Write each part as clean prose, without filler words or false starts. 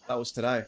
That was today.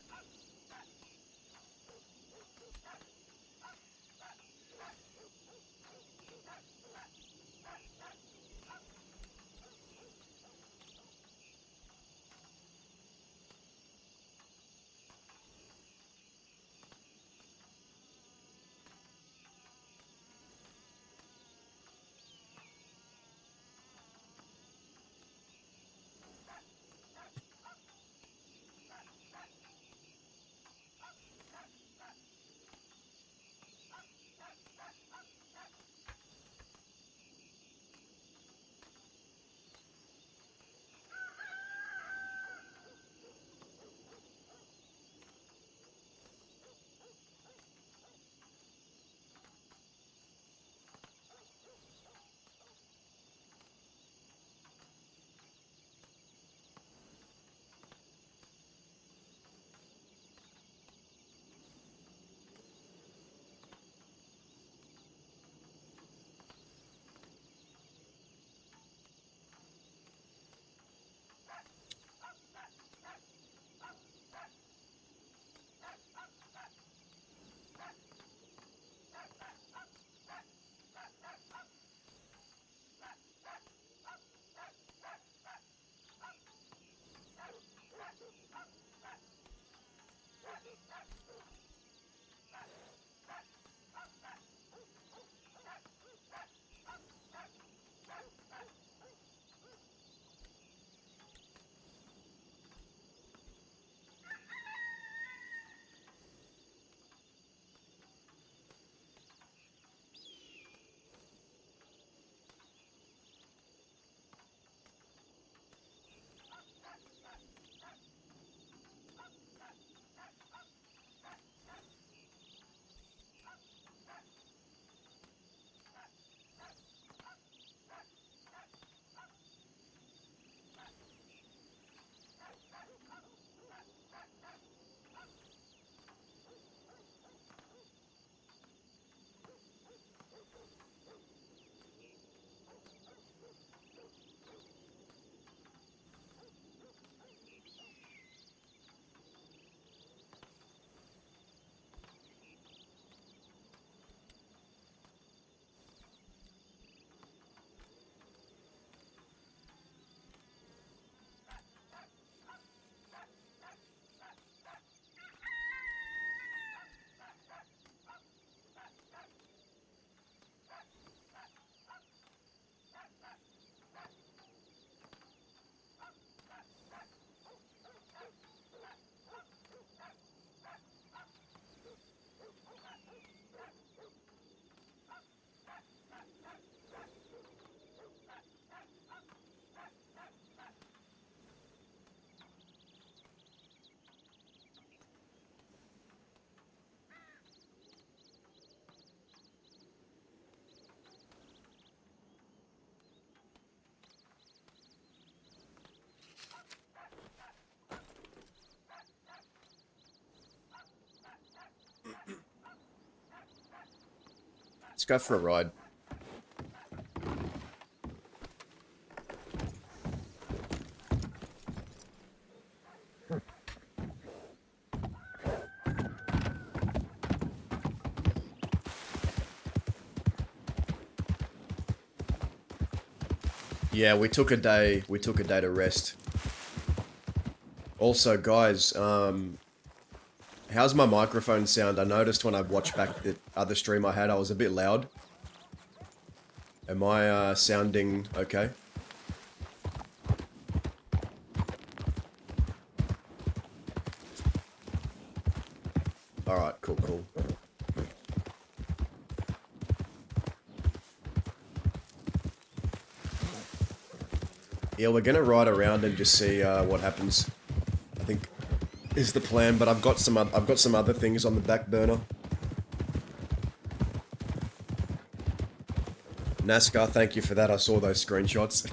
Let's go for a ride. Yeah, we took a day to rest. Also, guys, how's my microphone sound? I noticed when I watched back the other stream I had, I was a bit loud. Am I sounding okay? Alright, cool. Yeah, we're gonna ride around and just see what happens. I think is the plan, but I've got some other things on the back burner. NASCAR, thank you for that. I saw those screenshots.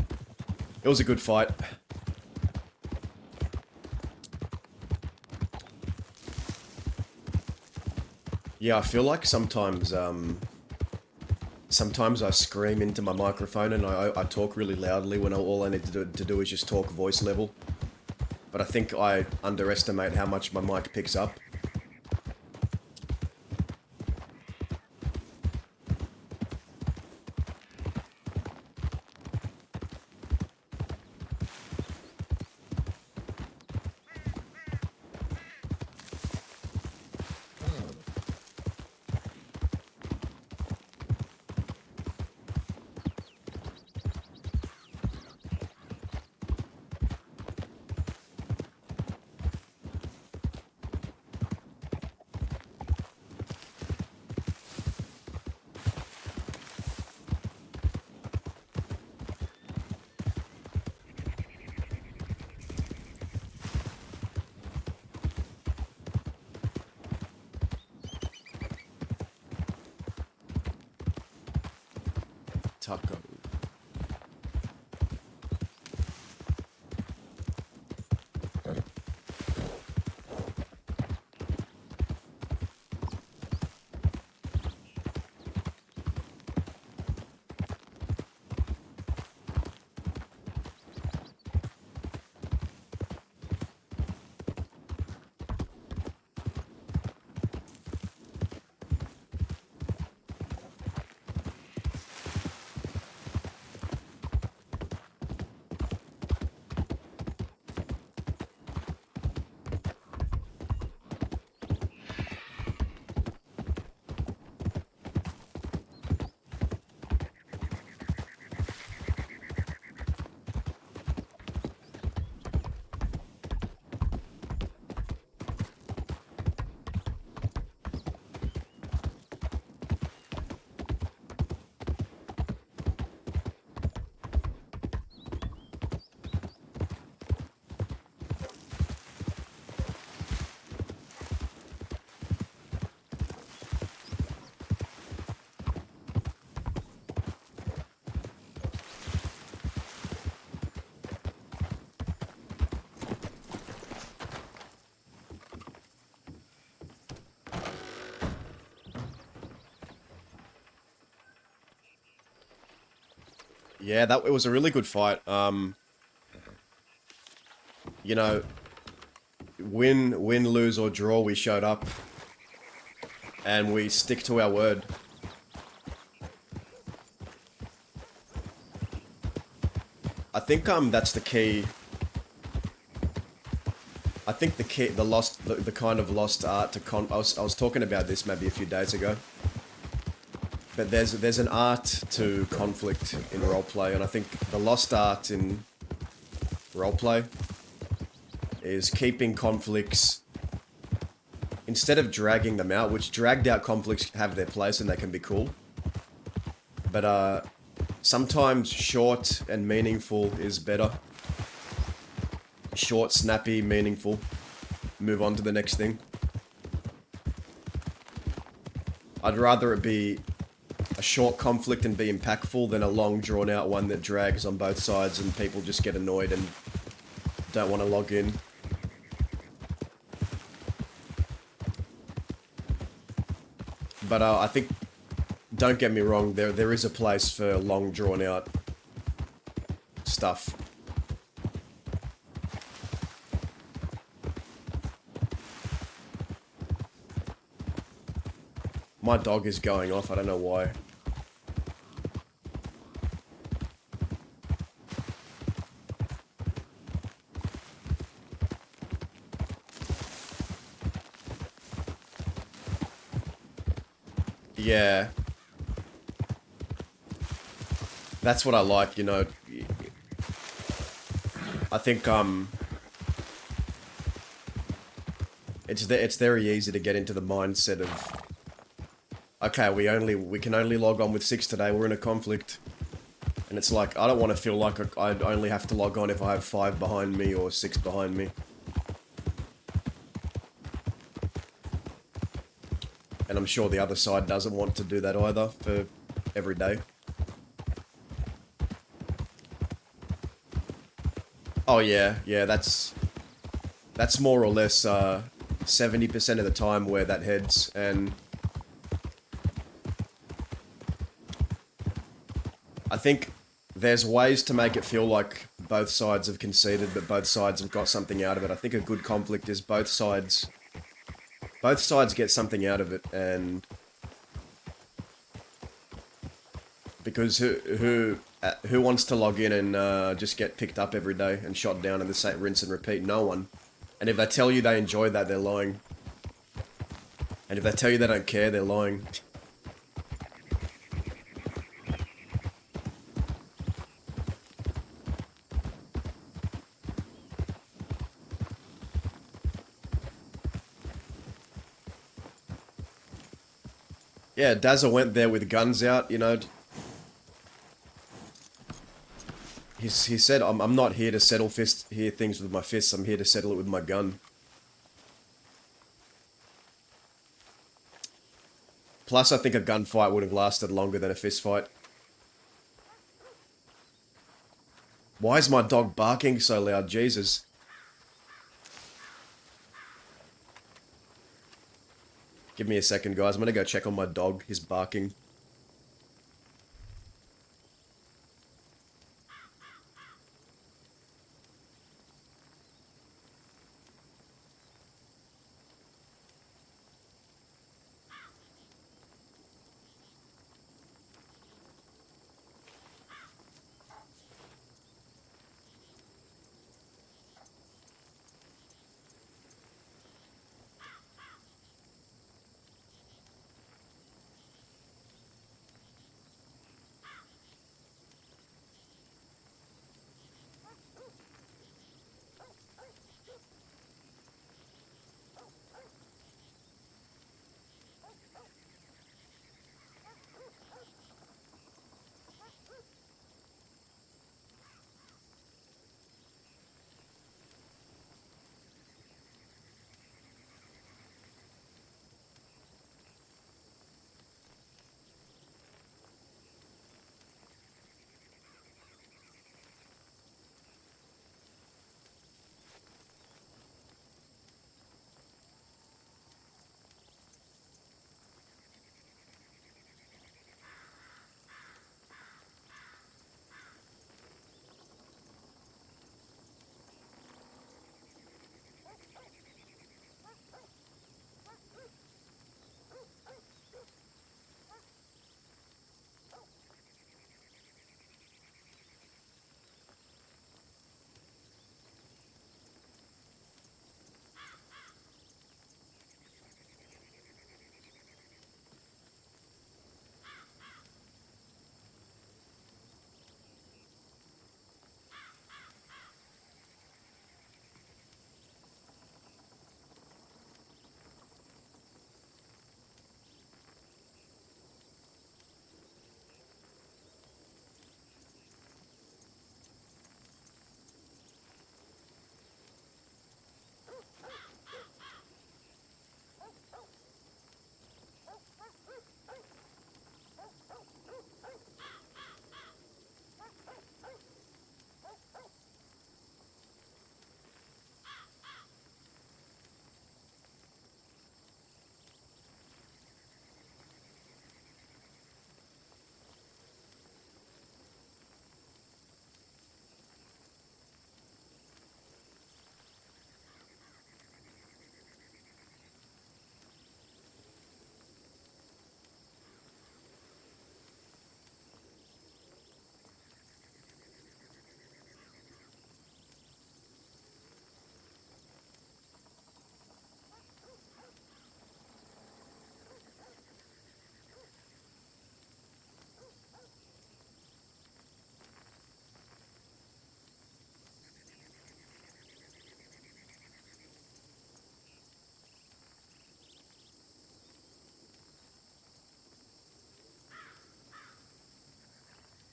It was a good fight. Yeah, I feel like sometimes I scream into my microphone and I talk really loudly when all I need to do is just talk voice level. But I think I underestimate how much my mic picks up. Taco. Yeah, it was a really good fight. You know, win, lose or draw, we showed up. And we stick to our word. I think that's the key. I think the kind of lost art to I was talking about this maybe a few days ago. But there's an art to conflict in roleplay, and I think the lost art in roleplay is keeping conflicts, instead of dragging them out, which dragged out conflicts have their place and they can be cool. But sometimes short and meaningful is better. Short, snappy, meaningful. Move on to the next thing. I'd rather it be a short conflict and be impactful than a long drawn out one that drags on both sides and people just get annoyed and don't want to log in. But I think don't get me wrong, there is a place for long drawn out stuff. My dog is going off, I don't know why. Yeah. That's what I like, you know. I think, it's very easy to get into the mindset of, okay, we can only log on with 6 today, we're in a conflict. And it's like, I don't want to feel like I only have to log on if I have 5 behind me or 6 behind me. And I'm sure the other side doesn't want to do that either for every day. Oh yeah, yeah, that's more or less 70% of the time where that heads, and I think there's ways to make it feel like both sides have conceded, but both sides have got something out of it. I think a good conflict is both sides get something out of it, and because who wants to log in and just get picked up every day and shot down and the same rinse and repeat? No one. And if they tell you they enjoy that, they're lying. And if they tell you they don't care, they're lying. Yeah, Dazzle went there with guns out, you know. He said, I'm not here to settle things with my fists, I'm here to settle it with my gun. Plus, I think a gunfight would have lasted longer than a fist fight. Why is my dog barking so loud? Jesus. Give me a second, guys. I'm gonna go check on my dog. He's barking.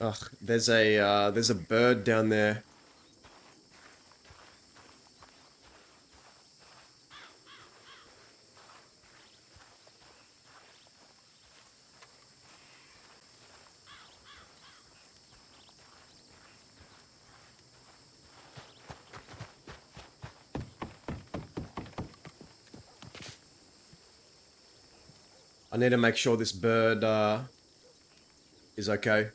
Ugh, there's a bird down there. I need to make sure this bird is okay.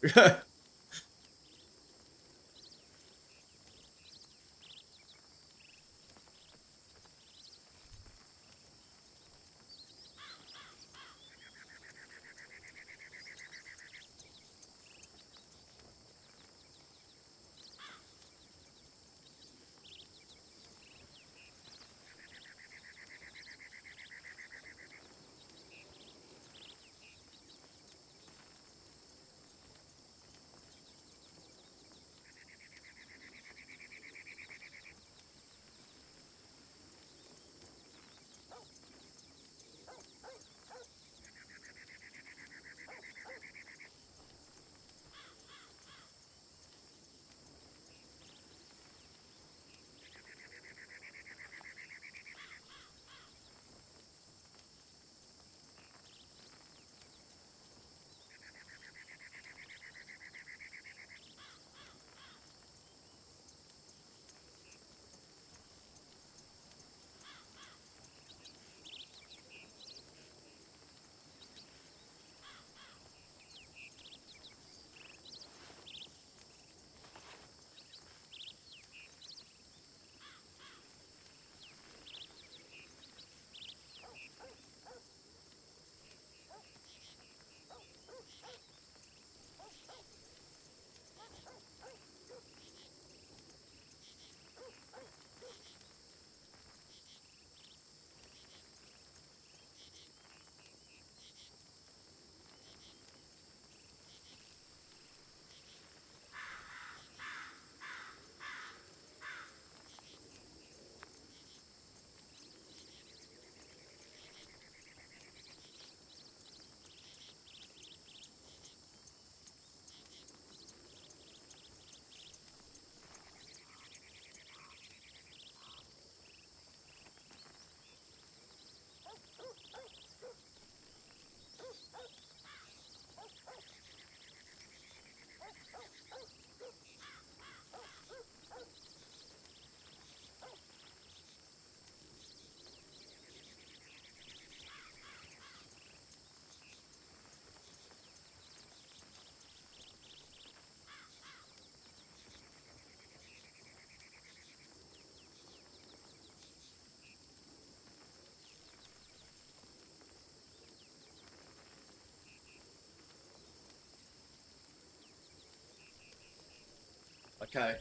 Okay.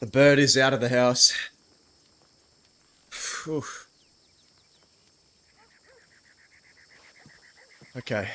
The bird is out of the house. Phew. Okay.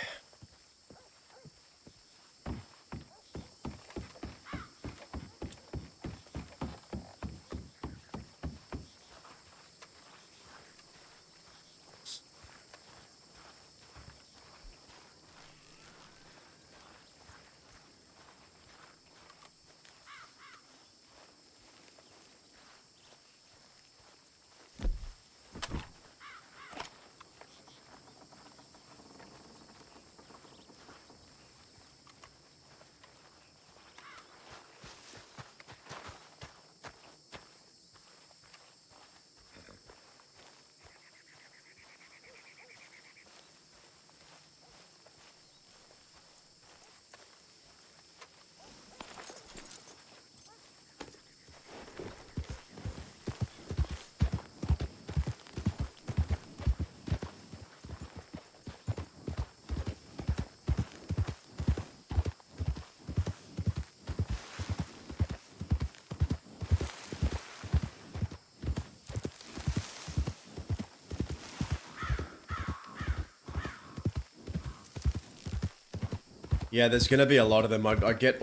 Yeah, there's gonna be a lot of them. I get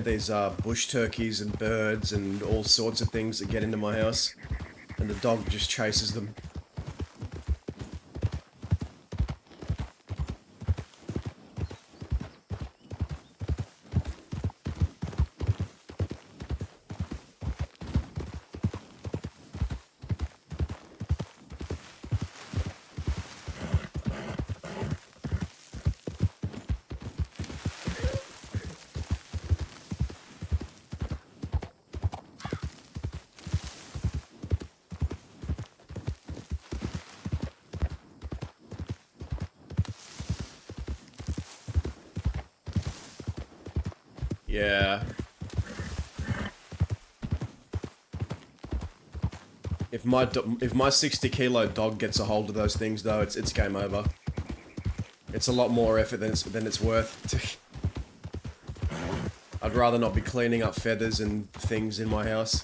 these bush turkeys and birds and all sorts of things that get into my house, and the dog just chases them. Yeah. If my 60-kilo dog gets a hold of those things, though, it's game over. It's a lot more effort than it's worth. I'd rather not be cleaning up feathers and things in my house.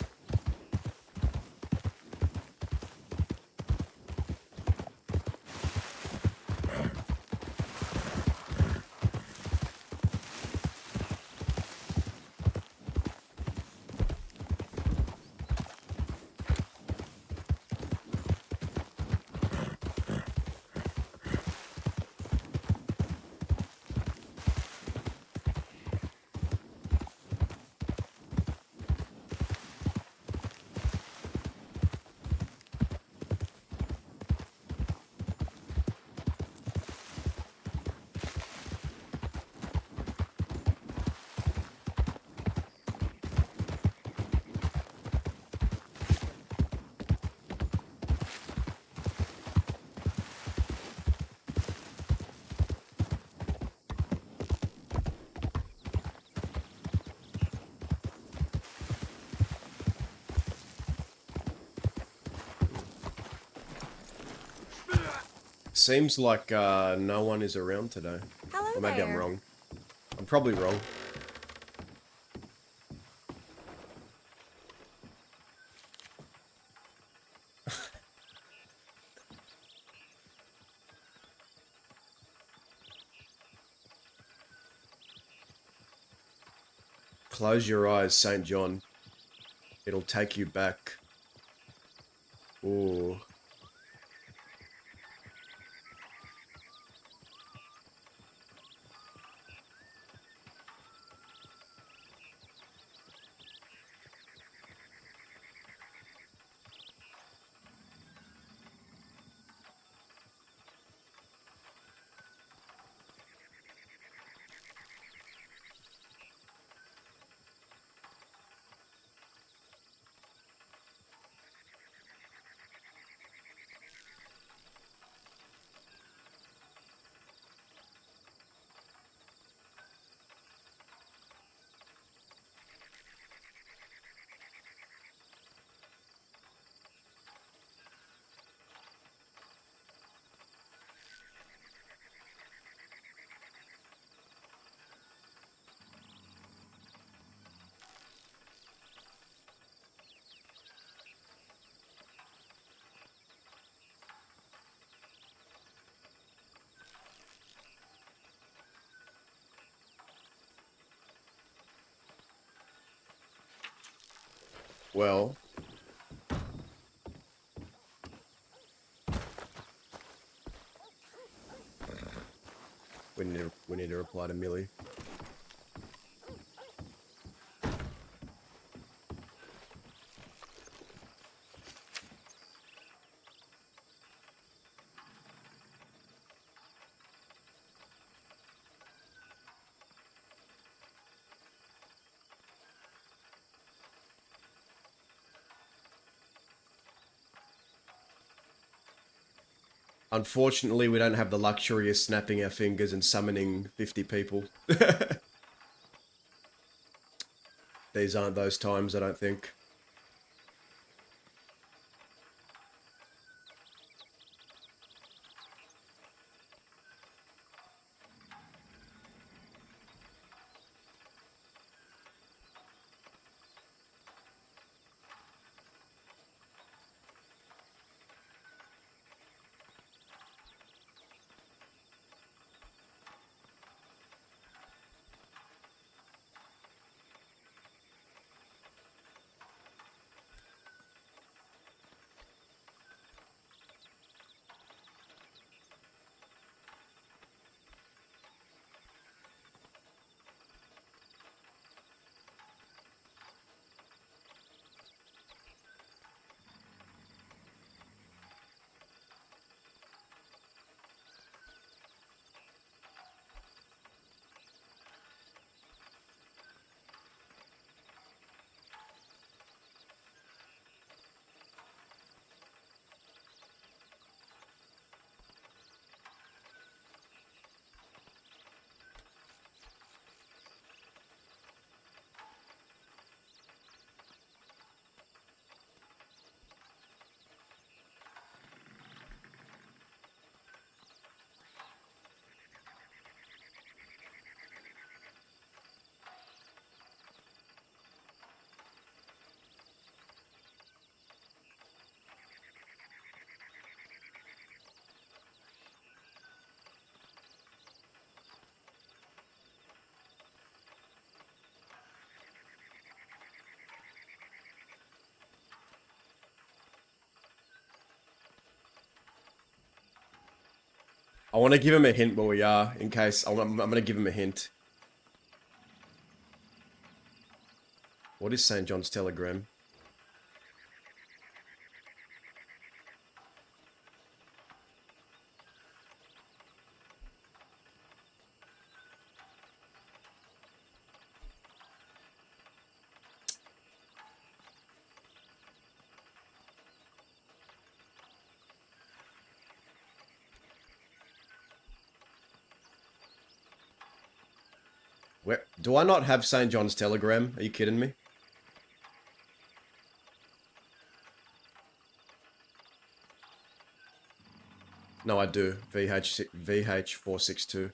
Seems like no one is around today. Hello Or maybe there. I'm wrong. I'm probably wrong. Close your eyes, St. John. It'll take you back. Ooh. Well, we need to reply to Millie. Unfortunately, we don't have the luxury of snapping our fingers and summoning 50 people. These aren't those times, I don't think. I want to give him a hint where we are, in case... I'm going to give him a hint. What is St. John's Telegram? Where... Do I not have St. John's Telegram? Are you kidding me? No, I do. VH462.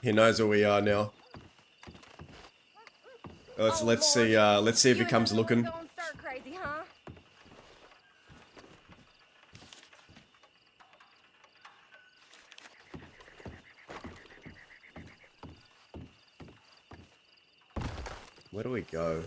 He knows where we are now. Let's see if he comes looking. Don't start crazy, huh? Where do we go?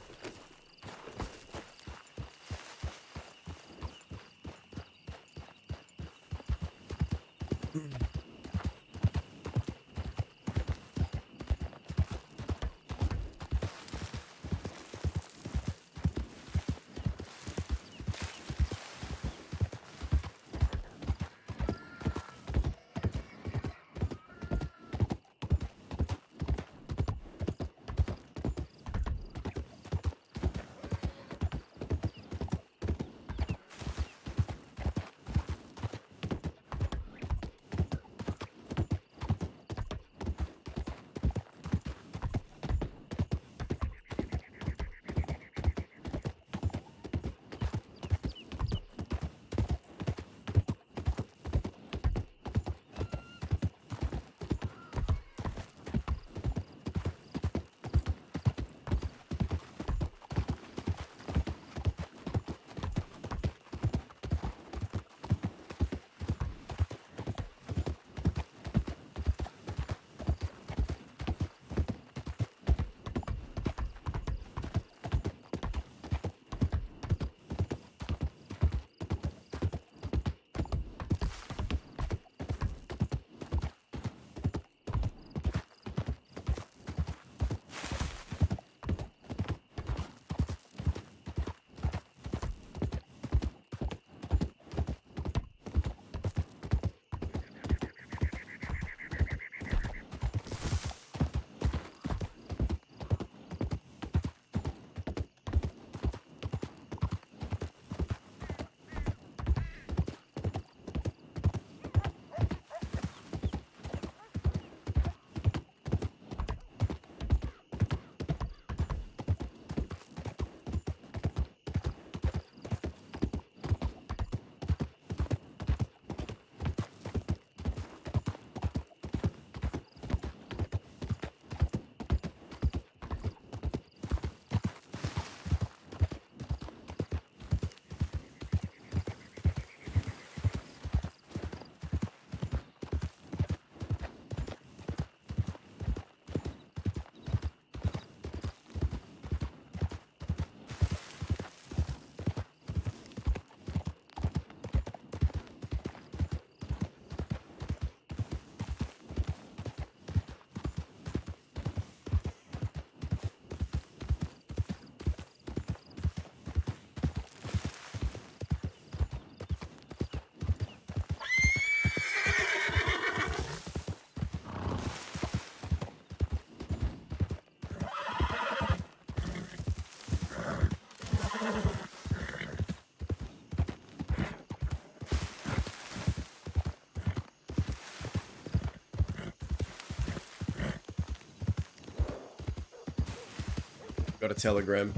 Got a telegram.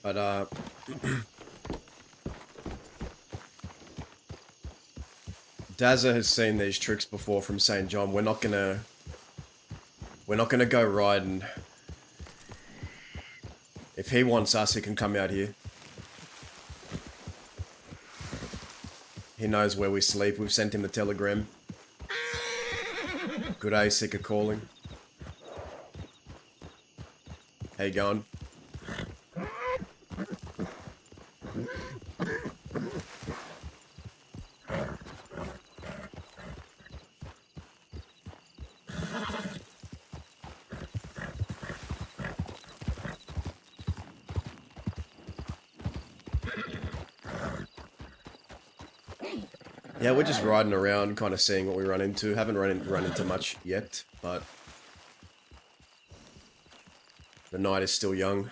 But Dazza has seen these tricks before from St. John. We're not gonna go riding. If he wants us, he can come out here. He knows where we sleep. We've sent him the telegram. Good day, sick of calling. How you going? Yeah, we're just riding around, kind of seeing what we run into. Haven't run into much yet, but the night is still young.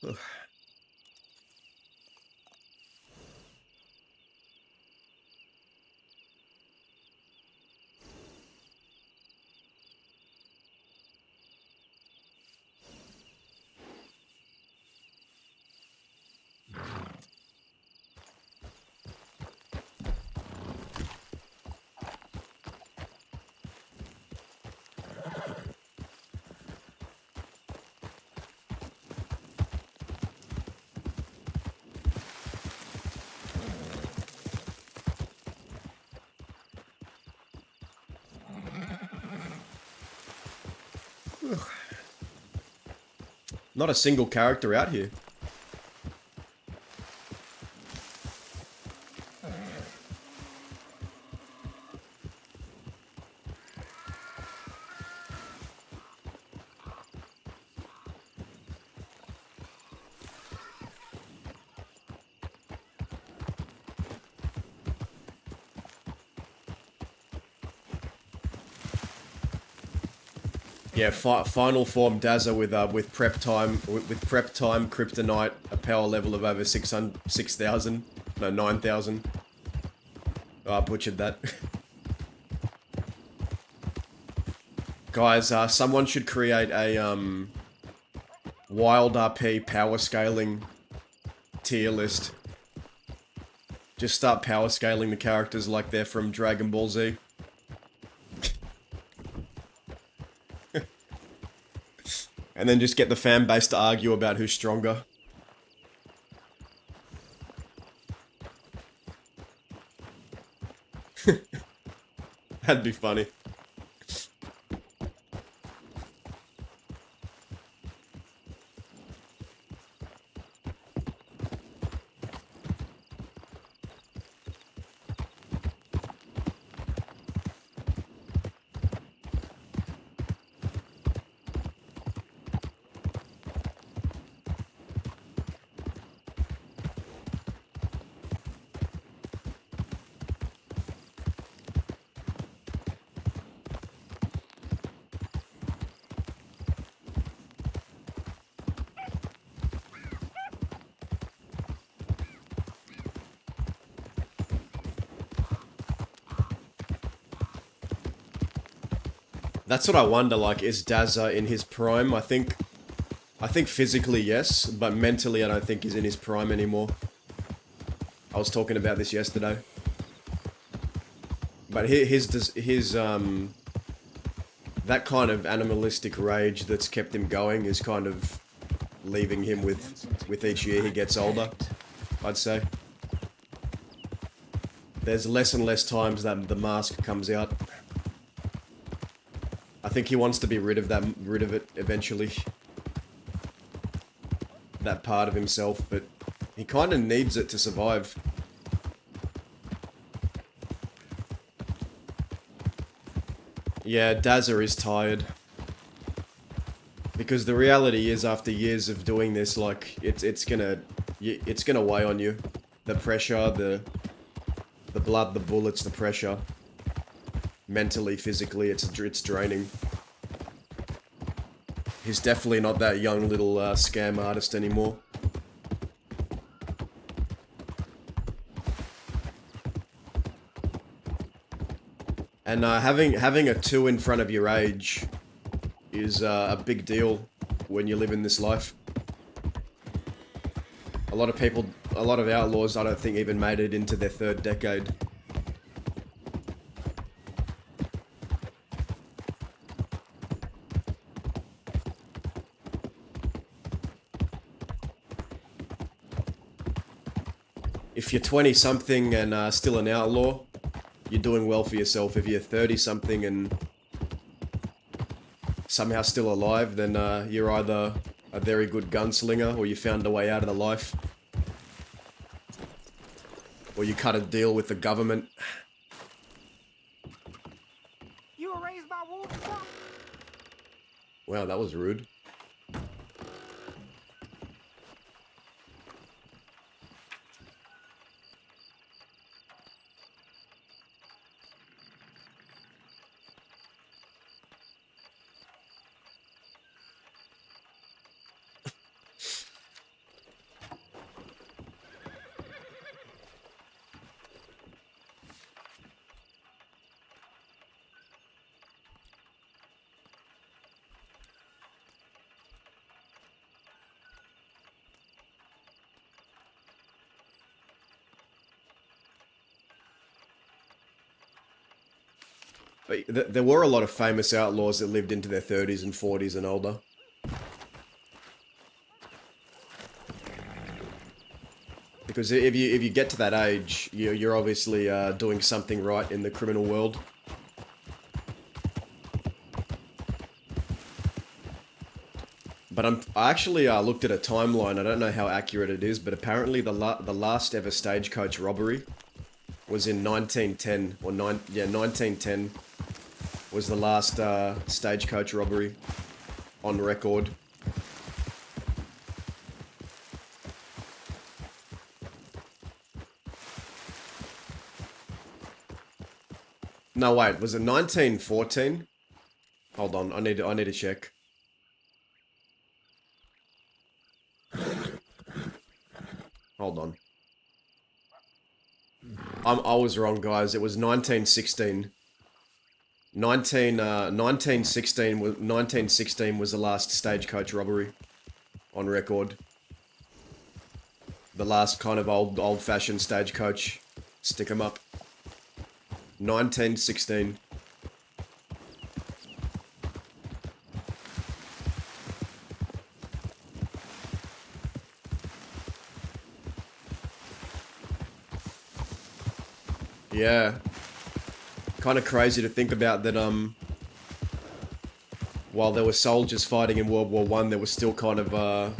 Ugh. Not a single character out here. Yeah, final form Dazza with prep time kryptonite, a power level of over 6,000, no 9,000. Oh, I butchered that. Guys, someone should create a WildRP power scaling tier list. Just start power scaling the characters like they're from Dragon Ball Z. And then just get the fan base to argue about who's stronger. That'd be funny. That's what I wonder, like, is Dazza in his prime? I think physically, yes, but mentally I don't think he's in his prime anymore. I was talking about this yesterday. But that kind of animalistic rage that's kept him going is kind of leaving him with each year he gets older, I'd say. There's less and less times that the mask comes out. I think he wants to be rid of it eventually. That part of himself, but he kind of needs it to survive. Yeah, Dazza is tired. Because the reality is, after years of doing this, like, it's gonna weigh on you. The pressure, the blood, the bullets, the pressure. Mentally, physically, it's draining. He's definitely not that young little scam artist anymore. And having a 2 in front of your age is a big deal when you live in this life. A lot of outlaws, I don't think, even made it into their 3rd decade. If you're 20-something and still an outlaw, you're doing well for yourself. If you're 30-something and somehow still alive, then you're either a very good gunslinger or you found a way out of the life. Or you cut a deal with the government. You were raised by wolves? Wow, that was rude. But there were a lot of famous outlaws that lived into their 30s and 40s and older. Because if you get to that age, you're obviously doing something right in the criminal world. But I actually looked at a timeline. I don't know how accurate it is, but apparently the last ever stagecoach robbery was in 1910 or 1910 was the last stagecoach robbery on record. No, wait, was it 1914? Hold on, I need to check. Hold on. I was wrong, guys. It was 1916. 1916 was the last stagecoach robbery on record. The last kind of old-fashioned stagecoach stick 'em up. 1916. Yeah. Kind of crazy to think about that, while there were soldiers fighting in World War I, there were still kind of,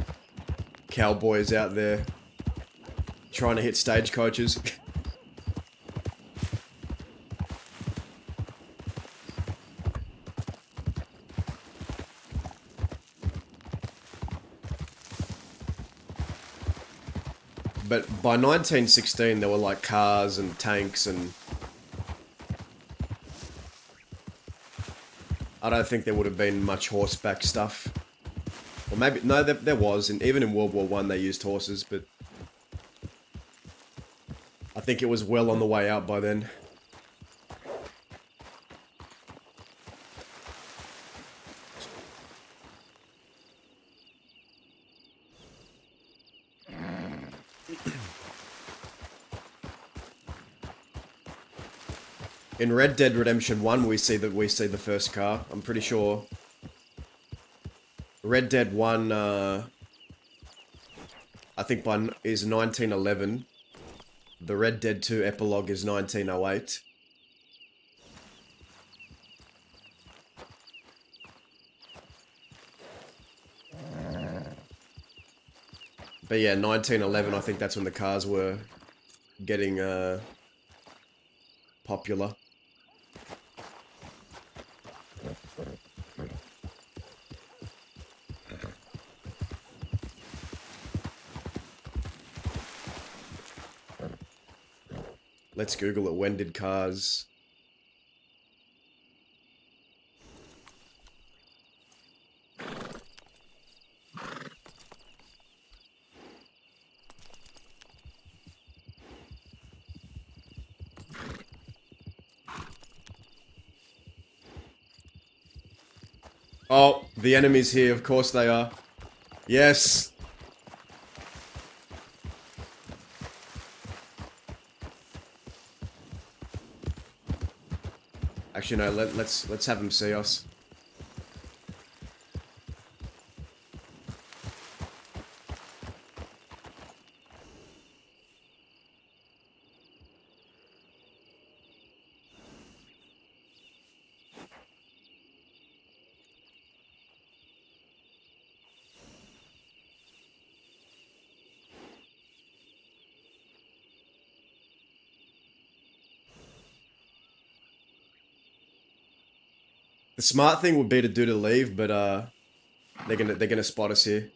cowboys out there trying to hit stagecoaches. But by 1916, there were like cars and tanks and... I don't think there would have been much horseback stuff. Or maybe... No, there was. And even in World War I, they used horses, but... I think it was well on the way out by then. In Red Dead Redemption 1, we see the first car. I'm pretty sure. Red Dead 1, I think is 1911. The Red Dead 2 epilogue is 1908. But yeah, 1911, I think that's when the cars were getting popular. Let's Google it. When did cars... Oh, the enemy's here. Of course they are. Yes. Actually, no. Let's have them see us. The smart thing would be to leave, but they're gonna spot us here.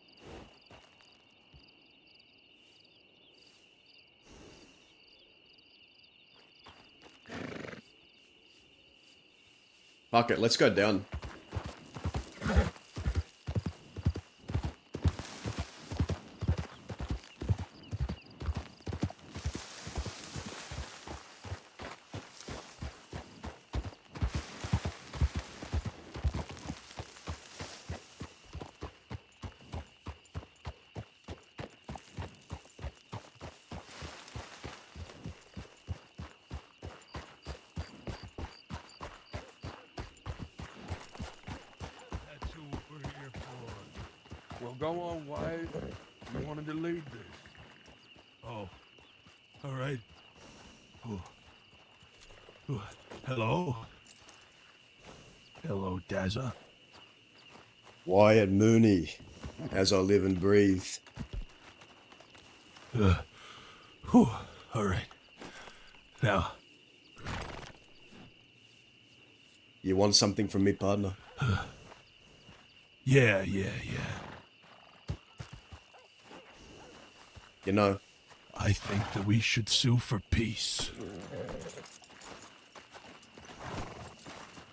Fuck it, let's go down. Well, go on, Wyatt. You wanted to lead this. Oh, all right. Oh. Oh. Hello? Hello, Dazza. Wyatt Mooney, as I live and breathe. Whew. All right. Now, You want something from me, partner? yeah. You know, I think that we should sue for peace.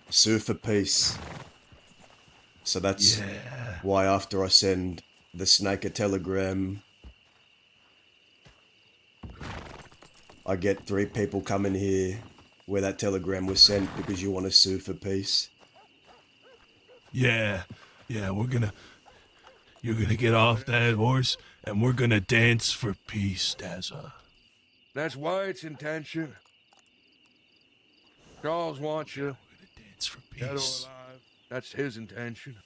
sue for peace. So that's Yeah. why after I send the snake a telegram, I get 3 people coming here where that telegram was sent because you want to sue for peace. Yeah, you're gonna get off that horse and we're gonna dance for peace, Dazza. That's Wyatt's intention. Charles wants you We're gonna dance for dead or peace. alive. That's his intention.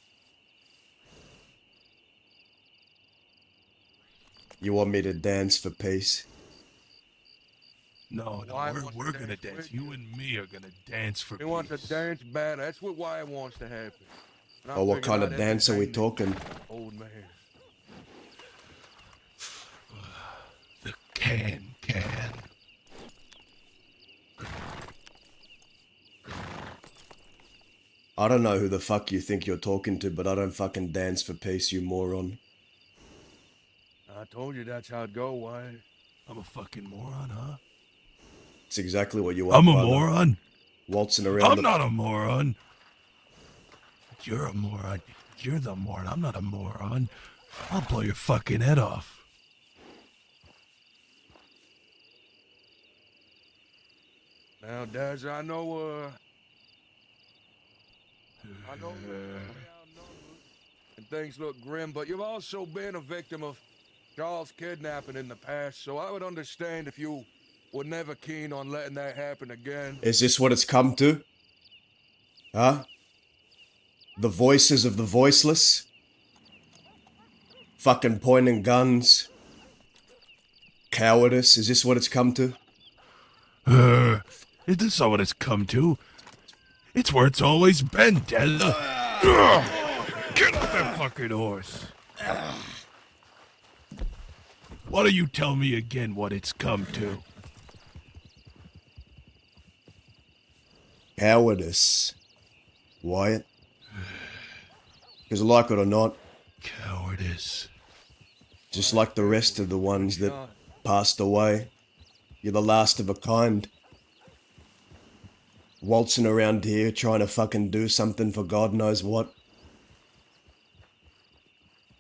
You want me to dance for peace? No, Wyatt wants we're to gonna dance dance. with You and me are gonna dance for He peace. wants to dance bad. That's what Wyatt wants to happen. And I Or what figured kind of I'd dance are we entertain talking? the old man. The can. I don't know who the fuck you think you're talking to, but I don't fucking dance for peace, you moron. I told you that's how it go, Wyatt. I'm a fucking moron, huh? It's exactly what you are, I'm a partner. moron. Waltzing around I'm not a moron. You're a moron. You're the moron. I'm not a moron. I'll blow your fucking head off. Now, Daz, I know you're outnumbered, and things look grim, but you've also been a victim of Charles kidnapping in the past, so I would understand if you were never keen on letting that happen again. Is this what it's come to? Huh? The voices of the voiceless? Fucking pointing guns? Cowardice? Is this what it's come to? Is this not what it's come to? It's where it's always been, Des. Get off that fucking horse. Why don't you tell me again what it's come to? Cowardice. Wyatt? Because like it or not, Cowardice. just like the rest of the ones that passed away, you're the last of a kind. Waltzing around here trying to fucking do something for God knows what.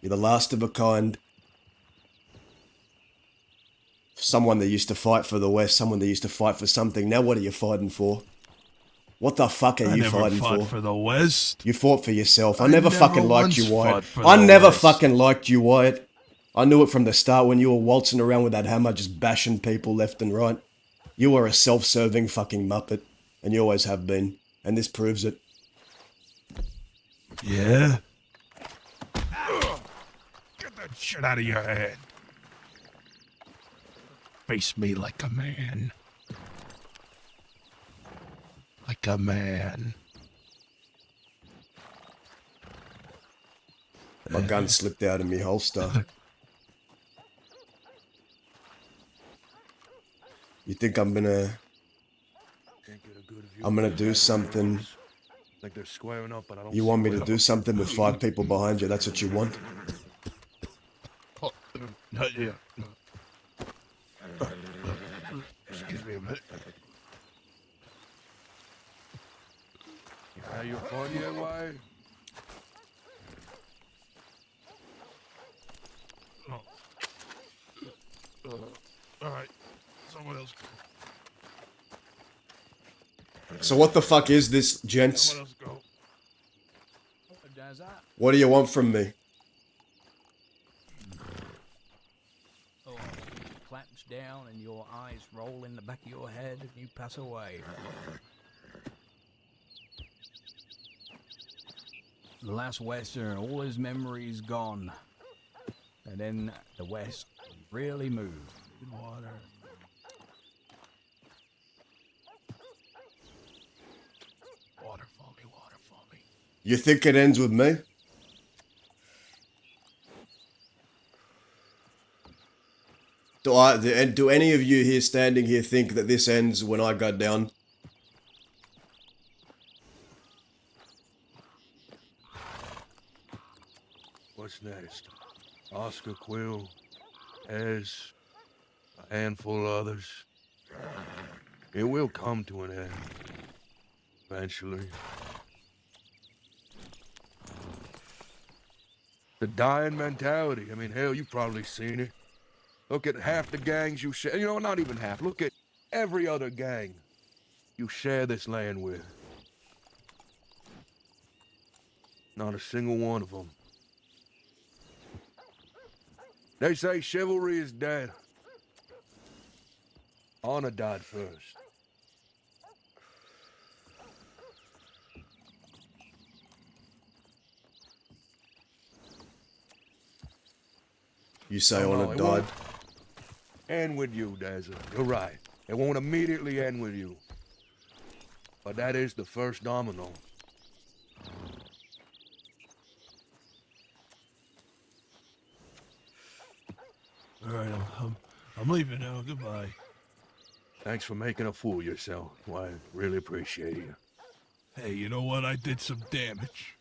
You're the last of a kind. Someone that used to fight for the West, someone that used to fight for something. Now what are you fighting for? What the fuck are you fighting I never fought for the West. You fought for yourself. I never fucking liked you, once Wyatt. fought for I the never West. fucking liked you, Wyatt. I knew it from the start when you were waltzing around with that hammer just bashing people left and right. You are a self-serving fucking muppet. And you always have been. And this proves it. Yeah? Get that shit out of your head. Face me like a man. Like a man. My gun slipped out of me holster. You think I'm gonna do something? Like they're squaring up, but I don't. You want me to do something with 5 people behind you? That's what you want? Not yet. Excuse me a minute. Are you fun yet, Wyatt? Alright. Someone else go. So what the fuck is this, gents? Someone else go. What do you want from me? Oh, claps down and your eyes roll in the back of your head and you pass away. The last Westerner, all his memories gone. And then the West really moved. Water. Water for me, water for me. You think it ends with me? Do any of you here standing here think that this ends when I go down? What's next? Oscar, Quill, Ez, a handful of others. It will come to an end. Eventually. The dying mentality. I mean, hell, you've probably seen it. Look at half the gangs you share. You know, not even half. Look at every other gang you share this land with. Not a single one of them. They say chivalry is dead. Honor died first. You say No, honor it died. won't end with you, Dazzle. You're right. It won't immediately end with you. But that is the first domino. Alright, I'm leaving now. Goodbye. Thanks for making a fool of yourself. Well, I really appreciate you. Hey, you know what? I did some damage.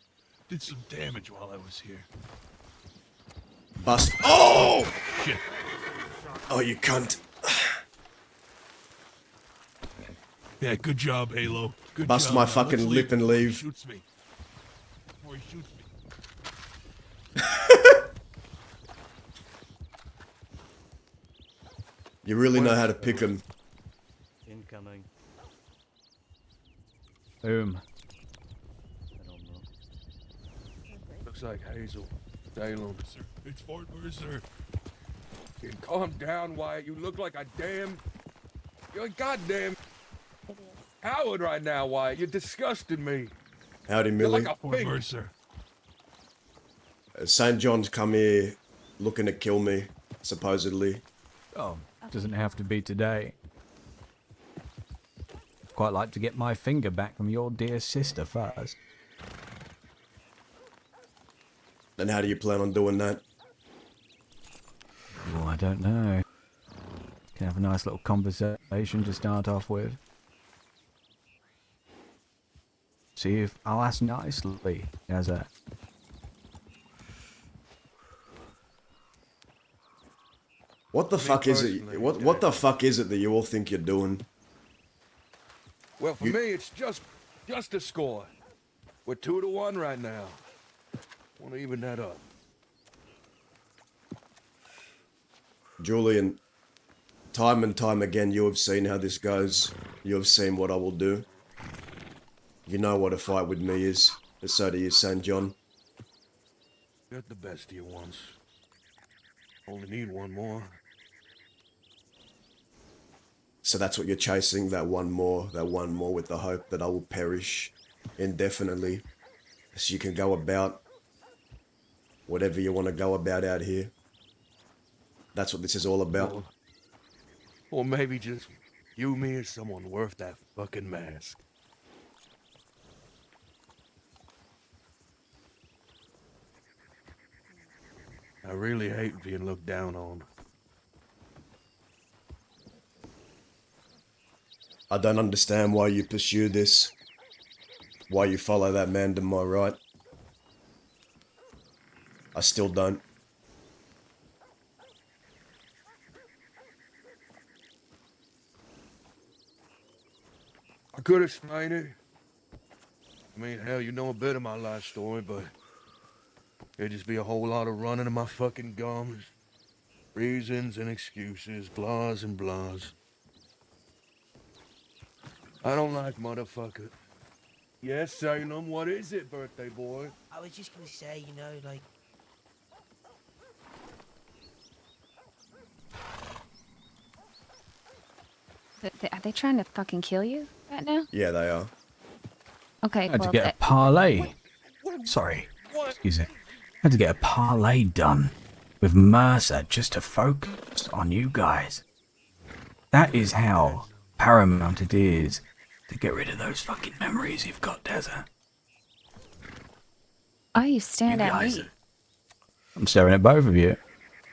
Did some damage while I was here. Bust. Oh! Shit. Oh, you cunt. Yeah, good job, Halo. Good Bust job. my Now, fucking let's lip and before he leave. Shoots me. Before he shoots me. You really know how to pick them. Incoming. Boom. I don't know. Looks like Hazel. Salem. Sir, it's Fort Mercer. Calm down, Wyatt. You look like a damn... You're a goddamn coward right now, Wyatt. You're disgusting me. Howdy, You're Millie. like a Poor fink. Mercer. St. John's come here looking to kill me, supposedly. Oh, doesn't have to be today. Quite like to get my finger back from your dear sister first. And how do you plan on doing that? Oh, I don't know. Can have a nice little conversation to start off with. See if I'll ask nicely as a... What the fuck is it? personally, What the fuck is it that you all think you're doing? Well, for me, it's just a score. We're 2-1 right now. Want to even that up. Julian, time and time again, you have seen how this goes. You have seen what I will do. You know what a fight with me is. And so do you, St. John. Got the best of you once. Only need one more. So that's what you're chasing, that one more with the hope that I will perish indefinitely. So you can go about whatever you want to go about out here. That's what this is all about. Or maybe just you, me, or someone worth that fucking mask. I really hate being looked down on. I don't understand why you pursue this. Why you follow that man to my right. I still don't. I could explain it. I mean, hell, you know a bit of my life story, but it'd just be a whole lot of running of my fucking gums. Reasons and excuses, blahs and blahs. I don't like motherfucker. Yes, Salem, what is it, birthday boy? I was just gonna say, you know, like... Are they trying to fucking kill you right now? Yeah, they are. Okay, I had to well, get a parlay. Sorry, excuse me. I had to get a parlay done with Mercer just to focus on you guys. That is how paramount it is to get rid of those fucking memories you've got, Dazza. oh, you staring You at guys me. I'm staring at both of you.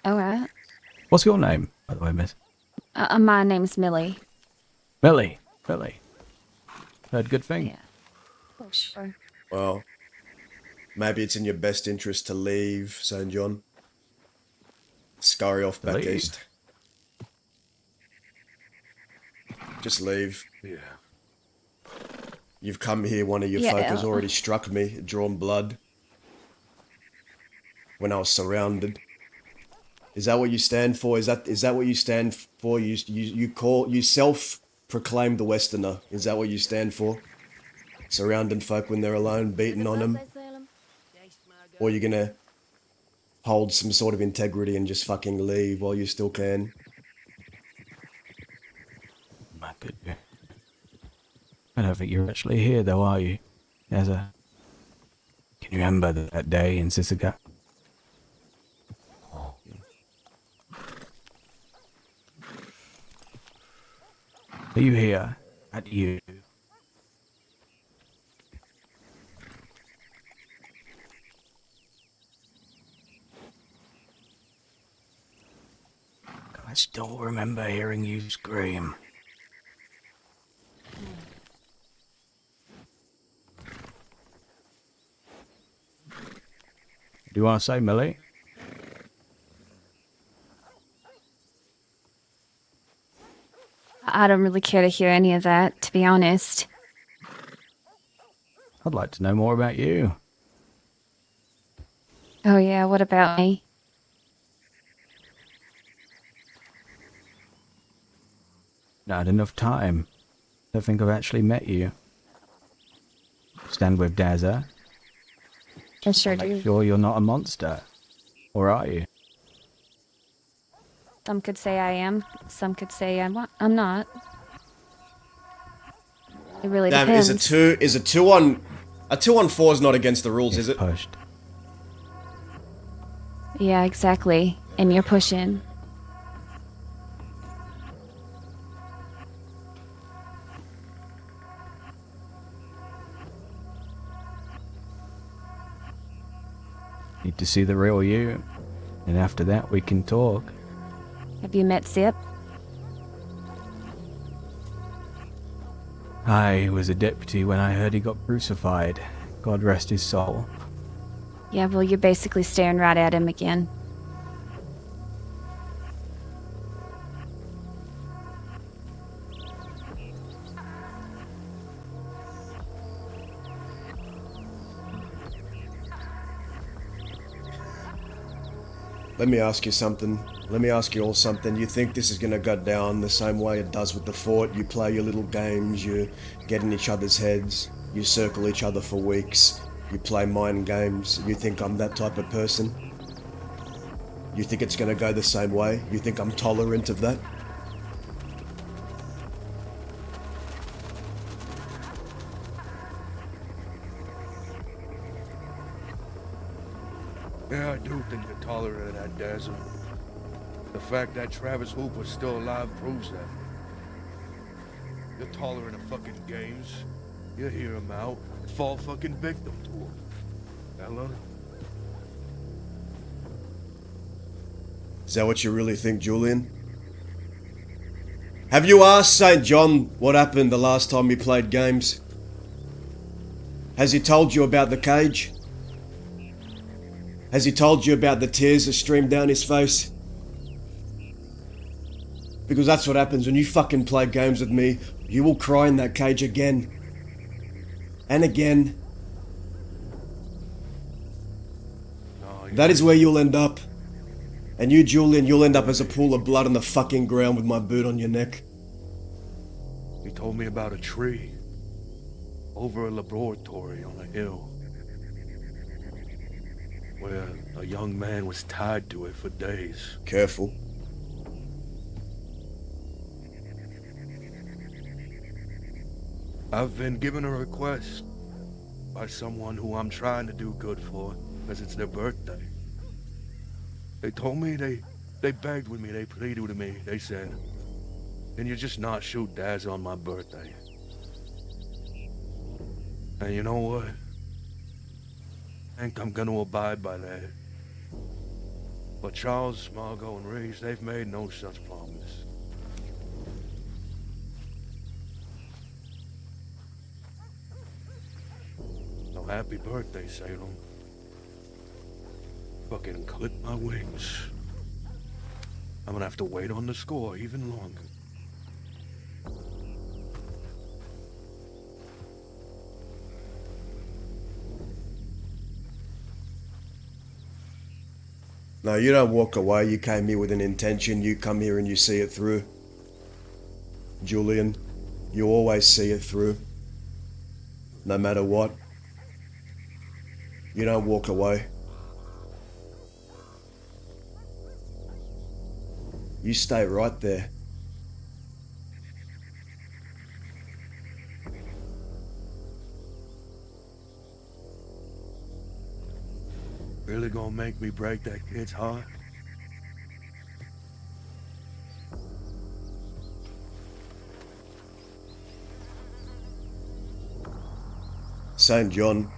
Alright. What's your name, by the way, miss? My name's Millie. Millie. Millie. Heard good thing. Yeah. Oh, sure. Well, maybe it's in your best interest to leave, St. John. Scurry off back Leave? east. Just leave. Yeah. You've come here, one of your Yeah. folk has already struck me, drawn blood. When I was surrounded. Is that what you stand for? Is that what you stand for? You self-proclaim the Westerner. Is that what you stand for? Surrounding folk when they're alone, beating on them? Or you're gonna hold some sort of integrity and just fucking leave while you still can? I could be. I don't think you're actually here, though, are you? Can you remember that day in Sisika? Are you here? At you? I still remember hearing you scream. Do you want to say, Millie? I don't really care to hear any of that, to be honest. I'd like to know more about you. Oh yeah, what about me? Not had enough time. Don't think I've actually met you. Stand with Dazza. I sure Make do. sure you're not a monster. Or are you? Some could say I am. Some could say I'm not. It really Damn, depends. is a 2-on-4 is not against the rules, is it? Pushed. Yeah, exactly. And you're pushing. Need to see the real you, and after that we can talk. Have you met Zip? I was a deputy when I heard he got crucified. God rest his soul. Yeah, well, you're basically staring right at him again. Let me ask you something. Let me ask you all something. You think this is gonna go down the same way it does with the fort? You play your little games, you get in each other's heads, you circle each other for weeks, you play mind games. You think I'm that type of person? You think it's gonna go the same way? You think I'm tolerant of that? Yeah, I do think you're tolerant of that, Dazzle. The fact that Travis Hooper's still alive proves that. You're tolerant of fucking games. You hear him out, fall fucking victim to him. Hello? Is that what you really think, Julian? Have you asked St. John what happened the last time he played games? Has he told you about the cage? Has he told you about the tears that streamed down his face? Because that's what happens when you fucking play games with me. You will cry in that cage again. And again. No, That is where you'll end up. And you, Julian, you'll end up as a pool of blood on the fucking ground with my boot on your neck. He told me about a tree over a laboratory on a hill where a young man was tied to it for days. Careful. I've been given a request by someone who I'm trying to do good for, because it's their birthday. They told me, they begged with me, they pleaded with me. They said, can you just not shoot Daz on my birthday? And you know what? I think I'm gonna abide by that. But Charles, Margot, and Reese, they've made no such promise. So happy birthday, Salem. Fucking clip my wings. I'm gonna have to wait on the score even longer. No, you don't walk away. You came here with an intention. You come here and you see it through. Julian, you always see it through. No matter what. You don't walk away. You stay right there. Really gonna make me break that kid's heart? St. John.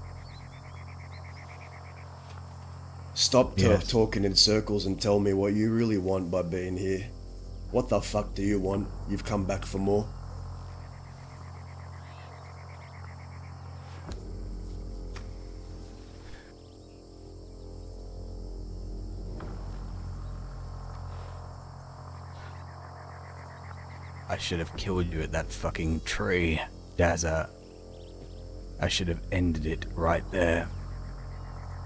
Stop Yes. talking in circles and tell me what you really want by being here. What the fuck do you want? You've come back for more. I should have killed you at that fucking tree, Dazza. I should have ended it right there.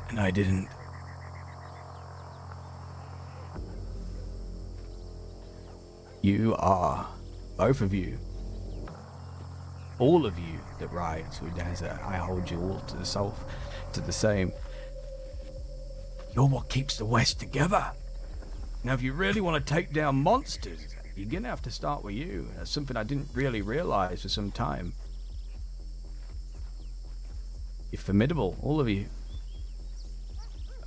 And I didn't. You are, both of you, all of you that rides with Dazza, I hold you all to the same. You're what keeps the West together. Now, if you really want to take down monsters, you're gonna have to start with you. That's something I didn't really realize for some time. You're formidable, all of you.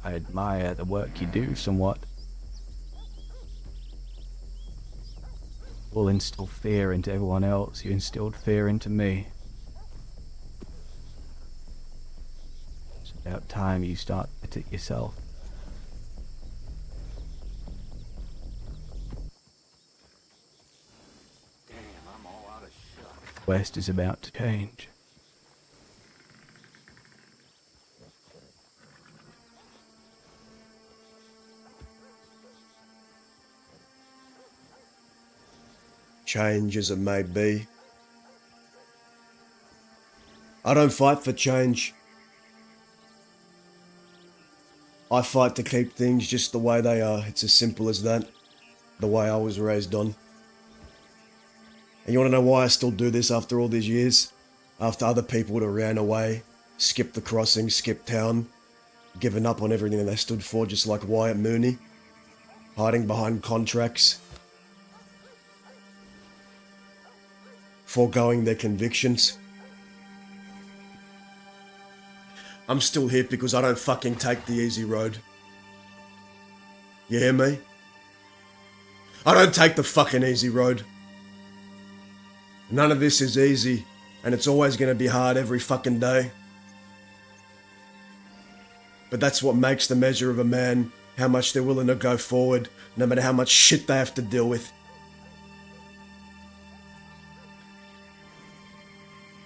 I admire the work you do somewhat. Will instill fear into everyone else. You instilled fear into me. It's about time you start at it yourself. West is about to change. Change as it may be. I don't fight for change. I fight to keep things just the way they are. It's as simple as that. The way I was raised on. And you want to know why I still do this after all these years? After other people would have ran away, skipped the crossing, skipped town, given up on everything they stood for, just like Wyatt Mooney, hiding behind contracts, foregoing their convictions. I'm still here because I don't fucking take the easy road. You hear me? I don't take the fucking easy road. None of this is easy, and it's always going to be hard every fucking day. But that's what makes the measure of a man, how much they're willing to go forward, no matter how much shit they have to deal with.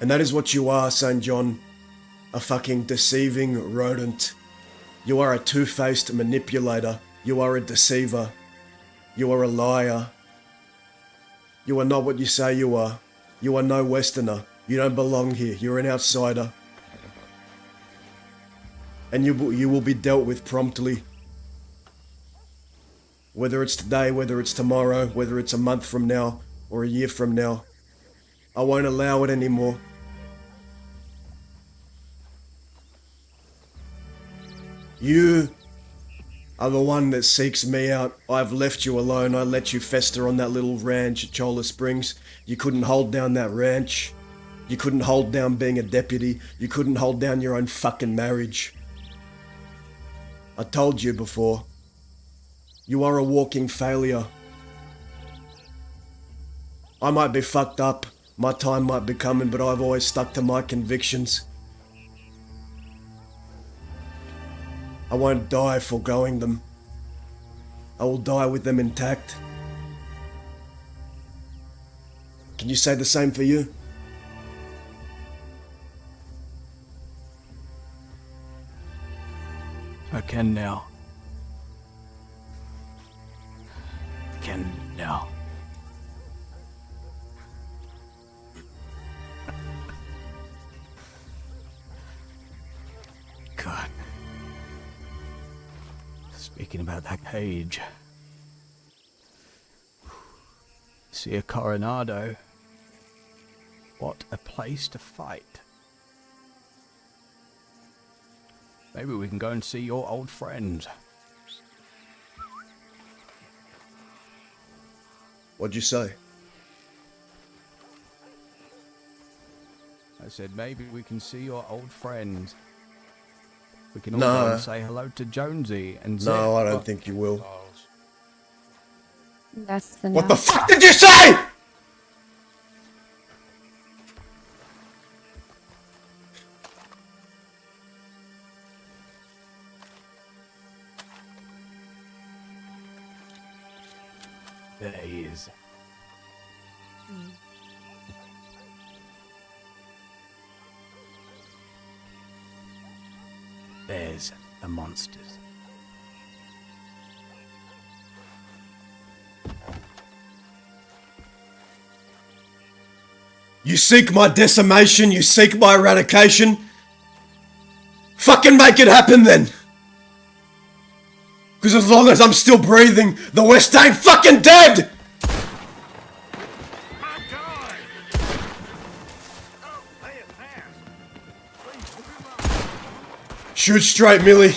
And that is what you are, St. John. A fucking deceiving rodent. You are a two-faced manipulator. You are a deceiver. You are a liar. You are not what you say you are. You are no Westerner. You don't belong here. You're an outsider. And you will be dealt with promptly. Whether it's today, whether it's tomorrow, whether it's a month from now, or a year from now. I won't allow it anymore. You are the one that seeks me out. I've left you alone. I let you fester on that little ranch at Cholla Springs. You couldn't hold down that ranch. You couldn't hold down being a deputy. You couldn't hold down your own fucking marriage. I told you before. You are a walking failure. I might be fucked up. My time might be coming, but I've always stuck to my convictions. I won't die foregoing them. I will die with them intact. Can you say the same for you? I can now. I can now. God. Speaking about that cage. See a Coronado. What a place to fight. Maybe we can go and see your old friends. What'd you say? I said maybe we can see your old friends. We can all go and say hello to Jonesy and Zip. No, I don't think you will. That's the What the fuck did you say?! There he is. There's the monsters. You seek my decimation, you seek my eradication. Fucking make it happen then! Because as long as I'm still breathing, the West ain't fucking dead! My God! Oh, lay it fast. Please, Shoot straight, Millie.